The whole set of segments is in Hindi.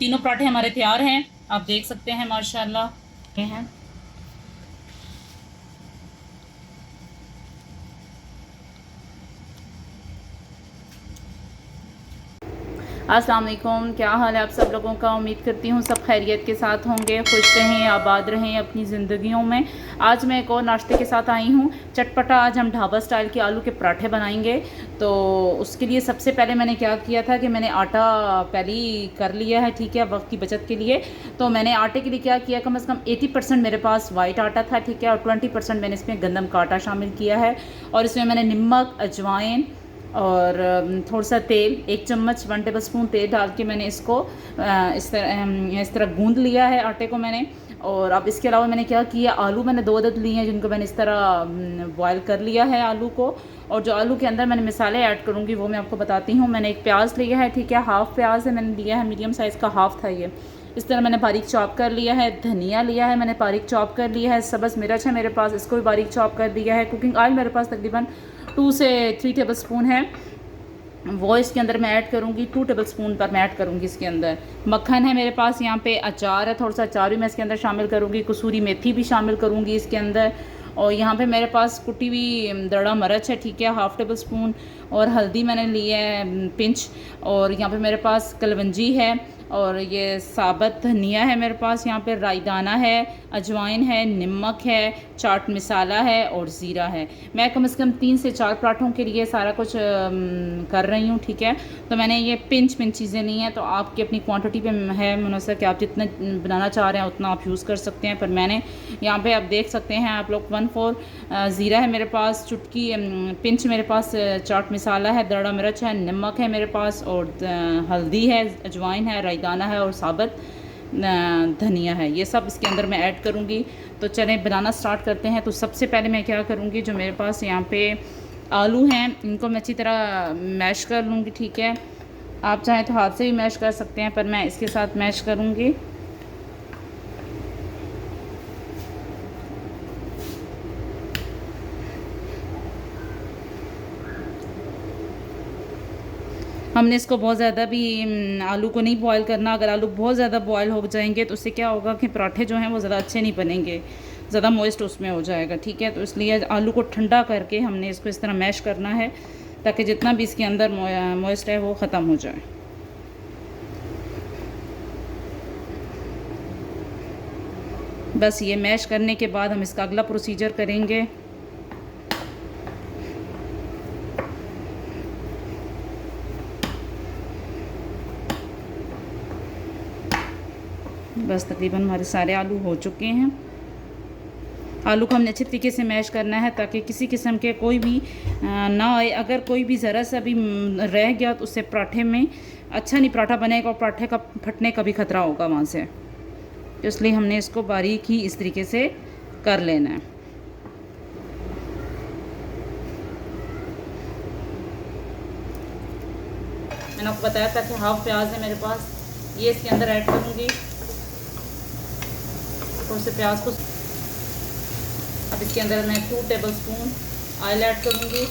तीनों पराठे हमारे तैयार हैं, आप देख सकते हैं माशाल्लाह ये हैं। अस्सलाम वालेकुम, क्या हाल है आप सब लोगों का। उम्मीद करती हूँ सब खैरियत के साथ होंगे, खुश रहें, आबाद रहें अपनी ज़िंदगियों में। आज मैं एक और नाश्ते के साथ आई हूँ चटपटा। आज हम ढाबा स्टाइल के आलू के पराठे बनाएंगे। तो उसके लिए सबसे पहले मैंने क्या किया था कि मैंने आटा पहले ही कर लिया है, ठीक है, वक्त की बचत के लिए। तो मैंने आटे के लिए क्या किया, कम से कम 80% मेरे पास वाइट आटा था, ठीक है, और 20% मैंने इसमें गंदम का आटा शामिल किया है। और इसमें मैंने नमक, अजवाइन और थोड़ा सा तेल, 1 चम्मच 1 टेबल स्पून तेल डाल के मैंने इसको इस तरह गूंद लिया है आटे को मैंने। और अब इसके अलावा मैंने क्या किया, आलू मैंने 2 अदद लिए हैं जिनको मैंने इस तरह बॉयल कर लिया है आलू को। और जो आलू के अंदर मैंने मसाले ऐड करूँगी वो मैं आपको बताती हूँ। मैंने एक प्याज लिया है, ठीक है, हाफ़ प्याज है मैंने लिया है, मीडियम साइज़ का हाफ़ था ये। इस तरह मैंने बारीक चॉप कर लिया है। धनिया लिया है मैंने, बारीक चॉप कर लिया है। सब्ज़ मिर्च है मेरे पास, इसको भी बारीक चॉप कर लिया है। कुकिंग ऑयल मेरे पास तकरीबन 2 से 3 टेबल स्पून है, वो इसके अंदर मैं ऐड करूँगी। 2 टेबल स्पून पर मैं ऐड करूँगी इसके अंदर। मक्खन है मेरे पास, यहाँ पे अचार है, थोड़ा सा अचार भी मैं इसके अंदर शामिल करूँगी। कसूरी मेथी भी शामिल करूँगी इसके अंदर। और यहाँ पे मेरे पास कुटी हुई दड़ा मिर्च है, ठीक है, हाफ़ टेबल स्पून। और हल्दी मैंने ली है पिंच। और यहाँ पे मेरे पास कलवंजी है, और ये साबुत धनिया है मेरे पास, यहाँ पे रायदाना है, अजवाइन है, नमक है, चाट मसाला है और ज़ीरा है। मैं कम से कम 3 से 4 पराठों के लिए सारा कुछ कर रही हूँ, ठीक है। तो मैंने ये पिंच चीज़ें नहीं हैं, तो आपकी अपनी क्वांटिटी पे है मुनसर कि आप जितना बनाना चाह रहे हैं उतना आप यूज़ कर सकते हैं। पर मैंने यहाँ पे आप देख सकते हैं आप लोग 1/4 ज़ीरा है मेरे पास, चुटकी पिंच मेरे पास चाट मसाला है, दड़ा मिर्च है, नमक है मेरे पास, और हल्दी है, अजवाइन है, रायदाना है और साबुत धनिया है। ये सब इसके अंदर मैं ऐड करूँगी। तो चलें बनाना स्टार्ट करते हैं। तो सबसे पहले मैं क्या करूँगी, जो मेरे पास यहाँ पे आलू हैं इनको मैं अच्छी तरह मैश कर लूँगी, ठीक है। आप चाहें तो हाथ से भी मैश कर सकते हैं, पर मैं इसके साथ मैश करूँगी। हमने इसको बहुत ज़्यादा भी आलू को नहीं बॉयल करना। अगर आलू बहुत ज़्यादा बॉयल हो जाएंगे तो उससे क्या होगा कि पराठे जो हैं वो ज़्यादा अच्छे नहीं बनेंगे, ज़्यादा मॉइस्ट उसमें हो जाएगा, ठीक है। तो इसलिए आलू को ठंडा करके हमने इसको इस तरह मैश करना है ताकि जितना भी इसके अंदर मॉइस्ट है वो ख़त्म हो जाए। बस ये मैश करने के बाद हम इसका अगला प्रोसीजर करेंगे। बस तकरीबन हमारे सारे आलू हो चुके हैं। आलू को हमने अच्छे तरीके से मैश करना है ताकि किसी किस्म के कोई भी ना आए। अगर कोई भी ज़रा सा भी रह गया तो उससे पराठे में अच्छा नहीं पराठा बनेगा और पराठे का फटने का भी ख़तरा होगा वहाँ से। तो इसलिए हमने इसको बारीक ही इस तरीके से कर लेना है। मैंने आपको बताया था कि हाफ़ प्याज है मेरे पास, ये इसके अंदर ऐड करूँगी। थोड़े से प्याज को अब इसके अंदर मैं 2 टेबल स्पून ऑयल ऐड करूँगी।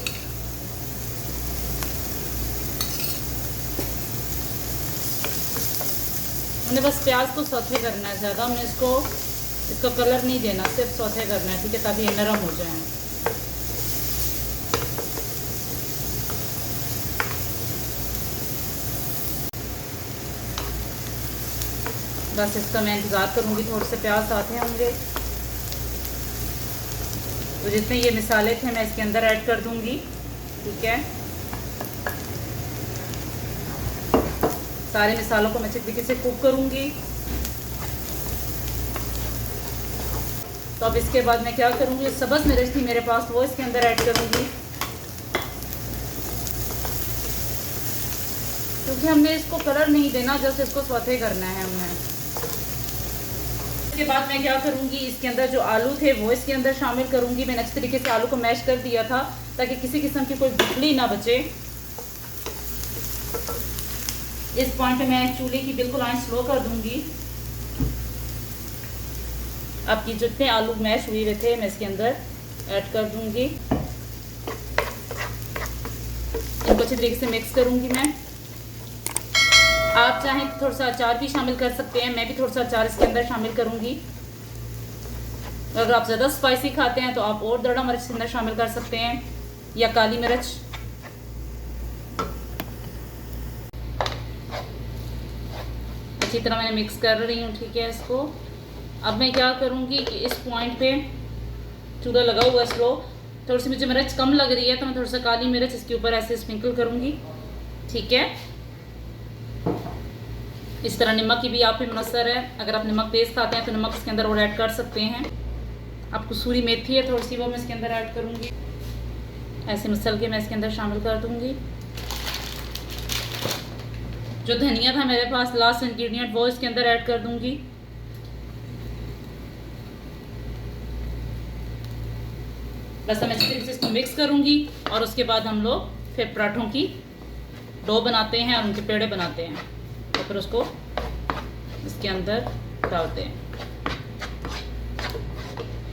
हमने बस प्याज को सौथे करना है, ज़्यादा हमने इसका कलर नहीं देना, सिर्फ सौथे करना है, ठीक है, ताकि ये नरम हो जाए। बस इसका मैं इंतज़ार करूँगी, थोड़े से प्याज आते होंगे। तो जितने ये मसाले थे मैं इसके अंदर ऐड कर दूँगी, ठीक है। सारे मसालों को मैं अच्छे तरीके से कुक करूँगी। तो अब इसके बाद मैं क्या करूँगी, सब्ज़ मिर्च थी मेरे पास वो इसके अंदर ऐड करूँगी, क्योंकि हमने इसको कलर नहीं देना, जस्ट इसको सौते करना है हमने। इसके बाद मैं क्या करूँगी, इसके अंदर जो आलू थे वो इसके अंदर शामिल करूँगी। मैंने अच्छे तरीके से आलू को मैश कर दिया था ताकि किसी किस्म की कोई गुठली ना बचे। इस पॉइंट पे मैं चूल्हे की बिल्कुल आंच स्लो कर दूँगी। आपकी जितने आलू मैश हुए थे मैं इसके अंदर ऐड कर दूँगी। इनको अच्छी तरीके से मिक्स करूँगी मैं। आप चाहें तो थोड़ा सा अचार भी शामिल कर सकते हैं, मैं भी थोड़ा सा अचार इसके अंदर शामिल करूँगी। अगर आप ज़्यादा स्पाइसी खाते हैं तो आप और दड़ा मिर्च इसके अंदर शामिल कर सकते हैं या काली मिर्च। अच्छी तरह मैंने मिक्स कर रही हूँ, ठीक है। इसको अब मैं क्या करूँगी कि इस पॉइंट पे चूल्हा लगा हुआ स्लो, थोड़ी सी मुझे मिर्च कम लग रही है तो मैं थोड़ा सा काली मिर्च इसके ऊपर ऐसे स्प्रिंकल करूँगी, ठीक है। इस तरह नमक की भी आप पे मुनस्सर है, अगर आप नमक तेज़ खाते हैं तो नमक इसके अंदर और ऐड कर सकते हैं। अब कसूरी मेथी है थोड़ी सी, वो मैं इसके अंदर ऐड करूँगी, ऐसे मसल के मैं इसके अंदर शामिल कर दूँगी। जो धनिया था मेरे पास लास्ट इंग्रेडिएंट, वो इसके अंदर ऐड कर दूँगी। बस मैं अच्छी तरीके से इसको मिक्स करूँगी और उसके बाद हम लोग फिर पराठों की डो बनाते हैं और उनके पेड़े बनाते हैं और फिर उसको इसके अंदर डालते हैं।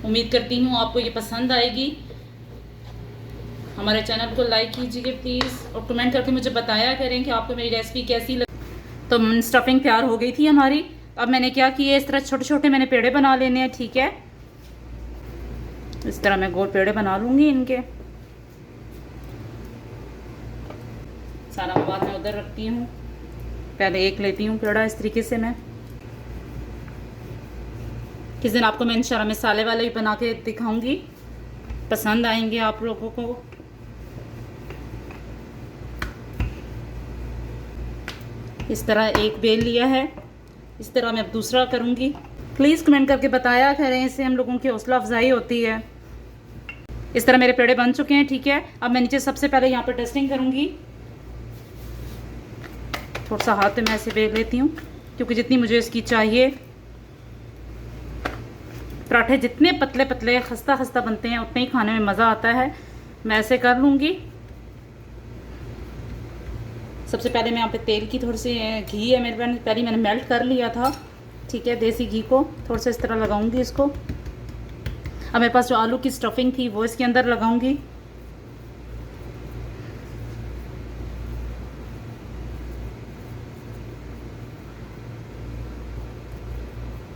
उम्मीद करती हूँ आपको ये पसंद आएगी। हमारे चैनल को लाइक कीजिए प्लीज़ और कमेंट करके मुझे बताया करें कि आपको मेरी रेसिपी कैसी लगी। तो स्टफिंग तैयार हो गई थी हमारी। अब मैंने क्या किया, इस तरह छोटे छोटे मैंने पेड़े बना लेने हैं, ठीक है। इस तरह मैं गोल पेड़े बना लूँगी इनके। सारा मवाद मैं उधर रखती हूँ, पहले एक लेती हूँ पेड़ा इस तरीके से। मैं किस दिन आपको मैं इंशाल्लाह मसाले वाले भी बना के दिखाऊंगी, पसंद आएंगे आप लोगों को। इस तरह एक बेल लिया है, इस तरह मैं अब दूसरा करूँगी। प्लीज़ कमेंट करके बताया करें, इससे हम लोगों की हौसला अफजाई होती है। इस तरह मेरे पेड़े बन चुके हैं, ठीक है। अब मैं नीचे सबसे पहले यहाँ पर डस्टिंग करूँगी। थोड़ा सा हाथ में मैं ऐसे बेल लेती हूँ क्योंकि जितनी मुझे इसकी चाहिए। पराठे जितने पतले पतले खस्ता खस्ता बनते हैं उतने ही खाने में मज़ा आता है। मैं ऐसे कर लूँगी। सबसे पहले मैं यहाँ पे तेल की थोड़ी सी घी है मेरे पास, पहले मैंने मेल्ट कर लिया था, ठीक है। देसी घी को थोड़ा सा इस तरह लगाऊंगी इसको। अब मेरे पास जो आलू की स्टफिंग थी वो इसके अंदर लगाऊंगी।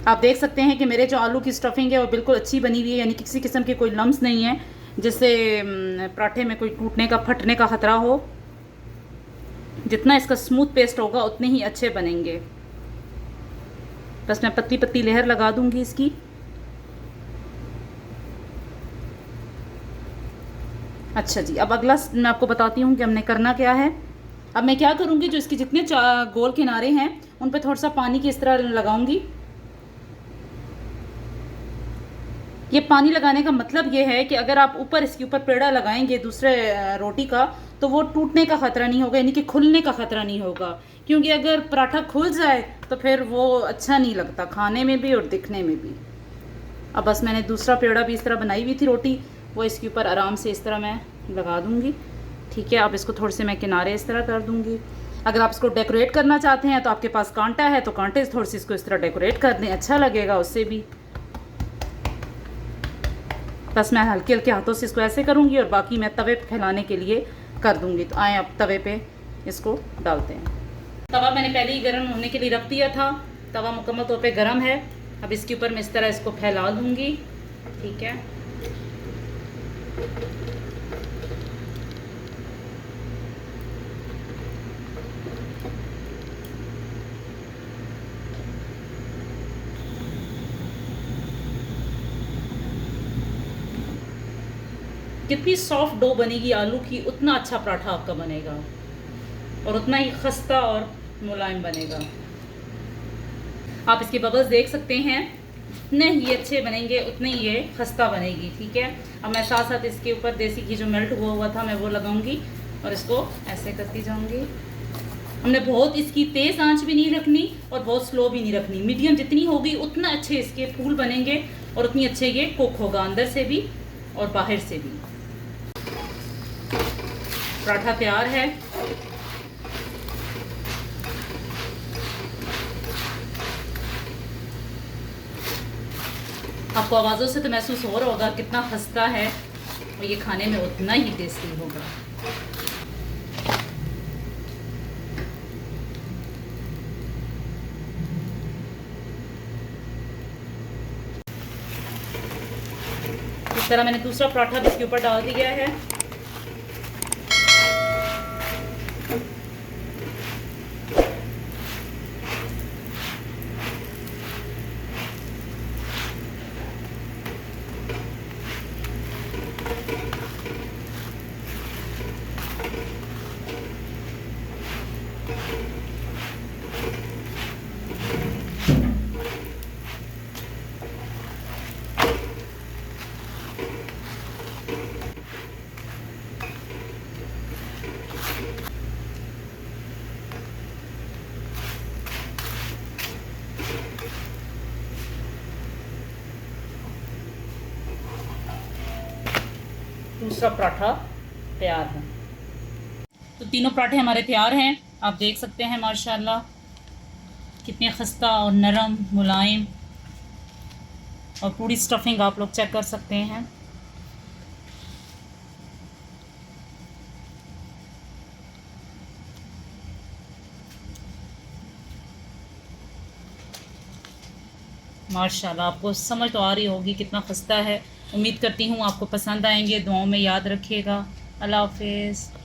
आप देख सकते हैं कि मेरे जो आलू की स्टफिंग है वो बिल्कुल अच्छी बनी हुई है, यानी किसी किस्म के कोई लम्स नहीं है जिससे पराठे में कोई टूटने का फटने का ख़तरा हो। जितना इसका स्मूथ पेस्ट होगा उतने ही अच्छे बनेंगे। बस मैं पतली पतली लेयर लगा दूंगी इसकी। अच्छा जी, अब अगला मैं आपको बताती हूँ कि हमने करना क्या है। अब मैं क्या करूँगी, जो इसके जितने गोल किनारे हैं उन पर थोड़ा सा पानी की इस तरह लगाऊंगी। ये पानी लगाने का मतलब ये है कि अगर आप ऊपर इसके ऊपर पेड़ा लगाएंगे दूसरे रोटी का तो वो टूटने का ख़तरा नहीं होगा, यानी कि खुलने का ख़तरा नहीं होगा। क्योंकि अगर पराठा खुल जाए तो फिर वो अच्छा नहीं लगता खाने में भी और दिखने में भी। अब बस मैंने दूसरा पेड़ा भी इस तरह बनाई हुई थी रोटी, वो इसके ऊपर आराम से इस तरह मैं लगा दूँगी, ठीक है। अब इसको थोड़े से मैं किनारे इस तरह कर दूँगी। अगर आप इसको डेकोरेट करना चाहते हैं तो आपके पास कांटा है तो कांटे से थोड़ी सी इसको इस तरह डेकोरेट कर दें, अच्छा लगेगा उससे भी। बस मैं हल्के हल्के हाथों से इसको ऐसे करूँगी और बाकी मैं तवे पे फैलाने के लिए कर दूँगी। तो आए अब तवे पे इसको डालते हैं। तवा मैंने पहले ही गर्म होने के लिए रख दिया था, तवा मुकम्मल तौर पे गर्म है। अब इसके ऊपर मैं इस तरह इसको फैला दूँगी, ठीक है। जितनी सॉफ्ट डो बनेगी आलू की उतना अच्छा पराठा आपका बनेगा और उतना ही खस्ता और मुलायम बनेगा। आप इसके बबल्स देख सकते हैं, जितने ही अच्छे बनेंगे उतने ही ये खस्ता बनेगी, ठीक है। अब मैं साथ साथ इसके ऊपर देसी घी जो मेल्ट हुआ था मैं वो लगाऊंगी और इसको ऐसे करती जाऊंगी। हमने बहुत इसकी तेज़ आंच भी नहीं रखनी और बहुत स्लो भी नहीं रखनी, मीडियम जितनी होगी उतना अच्छे इसके फूल बनेंगे और उतनी अच्छे ये कुक होगा अंदर से भी और बाहर से भी। पराठा तैयार है। आपको आवाज़ों से तो महसूस हो रहा होगा कितना खस्ता है और ये खाने में उतना ही टेस्टी होगा। इस तरह मैंने दूसरा पराठा भी इसके ऊपर डाल दिया है। दूसरा पराठा तैयार है। तो तीनों पराठे हमारे तैयार हैं। आप देख सकते हैं माशाल्लाह कितने खस्ता और नरम मुलायम, और पूरी स्टफिंग आप लोग चेक कर सकते हैं। माशाल्लाह आपको समझ तो आ रही होगी कितना खस्ता है। उम्मीद करती हूँ आपको पसंद आएंगे। दुआओं में याद रखिएगा। अल्लाह हाफिज़।